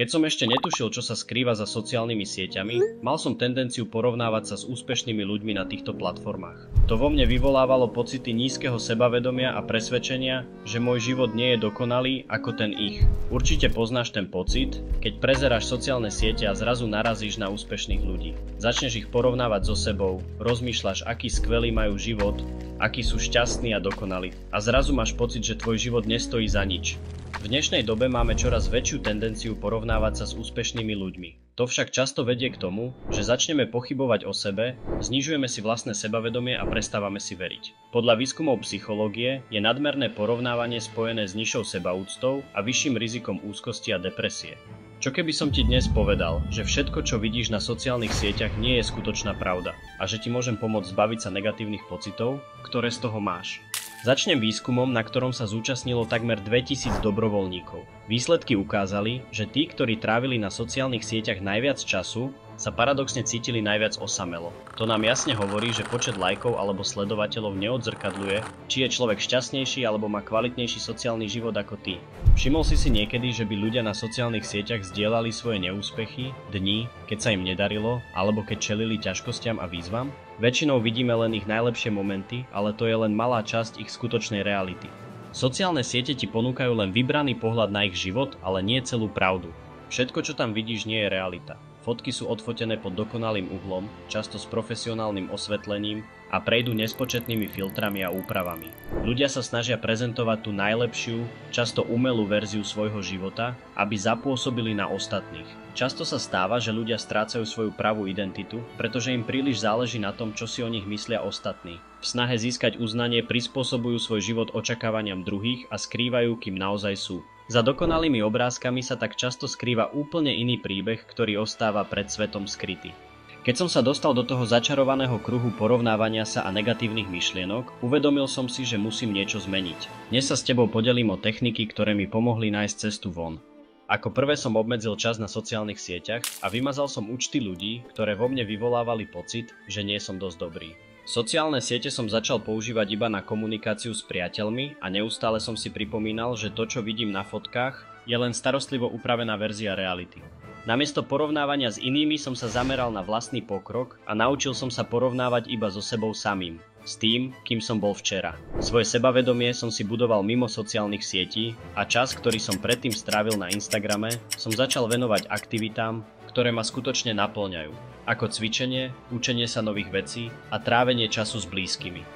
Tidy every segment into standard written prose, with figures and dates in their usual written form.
Keď som ešte netušil, čo sa skrýva za sociálnymi sieťami, mal som tendenciu porovnávať sa s úspešnými ľuďmi na týchto platformách. To vo mne vyvolávalo pocity nízkeho sebavedomia a presvedčenia, že môj život nie je dokonalý ako ten ich. Určite poznáš ten pocit, keď prezeráš sociálne siete a zrazu narazíš na úspešných ľudí. Začneš ich porovnávať so sebou, rozmýšľaš, aký skvelý majú život, akí sú šťastní a dokonalí. A zrazu máš pocit, že tvoj život nestojí za nič. V dnešnej dobe máme čoraz väčšiu tendenciu porovnávať sa s úspešnými ľuďmi. To však často vedie k tomu, že začneme pochybovať o sebe, znižujeme si vlastné sebavedomie a prestávame si veriť. Podľa výskumov psychológie je nadmerné porovnávanie spojené s nižšou sebaúctou a vyšším rizikom úzkosti a depresie. Čo keby som ti dnes povedal, že všetko, čo vidíš na sociálnych sieťach, nie je skutočná pravda a že ti môžem pomôcť zbaviť sa negatívnych pocitov, ktoré z toho máš? Začnem výskumom, na ktorom sa zúčastnilo takmer 2000 dobrovoľníkov. Výsledky ukázali, že tí, ktorí trávili na sociálnych sieťach najviac času, sa paradoxne cítili najviac osamelo. To nám jasne hovorí, že počet lajkov alebo sledovateľov neodzrkadľuje, či je človek šťastnejší alebo má kvalitnejší sociálny život ako ty. Všimol si niekedy, že by ľudia na sociálnych sieťach zdieľali svoje neúspechy, dni, keď sa im nedarilo, alebo keď čelili ťažkostiam a výzvam? Väčšinou vidíme len ich najlepšie momenty, ale to je len malá časť ich skutočnej reality. Sociálne siete ti ponúkajú len vybraný pohľad na ich život, ale nie celú pravdu. Všetko, čo tam vidíš, nie je realita. Fotky sú odfotené pod dokonalým uhlom, často s profesionálnym osvetlením a prejdú nespočetnými filtrami a úpravami. Ľudia sa snažia prezentovať tú najlepšiu, často umelú verziu svojho života, aby zapôsobili na ostatných. Často sa stáva, že ľudia strácajú svoju pravú identitu, pretože im príliš záleží na tom, čo si o nich myslia ostatní. V snahe získať uznanie prispôsobujú svoj život očakávaniam druhých a skrývajú, kým naozaj sú. Za dokonalými obrázkami sa tak často skrýva úplne iný príbeh, ktorý ostáva pred svetom skrytý. Keď som sa dostal do toho začarovaného kruhu porovnávania sa a negatívnych myšlienok, uvedomil som si, že musím niečo zmeniť. Dnes sa s tebou podelím o techniky, ktoré mi pomohli nájsť cestu von. Ako prvé som obmedzil čas na sociálnych sieťach a vymazal som účty ľudí, ktoré vo mne vyvolávali pocit, že nie som dosť dobrý. Sociálne siete som začal používať iba na komunikáciu s priateľmi a neustále som si pripomínal, že to, čo vidím na fotkách, je len starostlivo upravená verzia reality. Namiesto porovnávania s inými som sa zameral na vlastný pokrok a naučil som sa porovnávať iba so sebou samým, s tým, kým som bol včera. Svoje sebavedomie som si budoval mimo sociálnych sietí a čas, ktorý som predtým strávil na Instagrame, som začal venovať aktivitám, ktoré ma skutočne naplňajú, ako cvičenie, učenie sa nových vecí a trávenie času s blízkymi.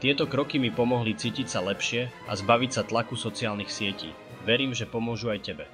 Tieto kroky mi pomohli cítiť sa lepšie a zbaviť sa tlaku sociálnych sietí. Verím, že pomôžu aj tebe.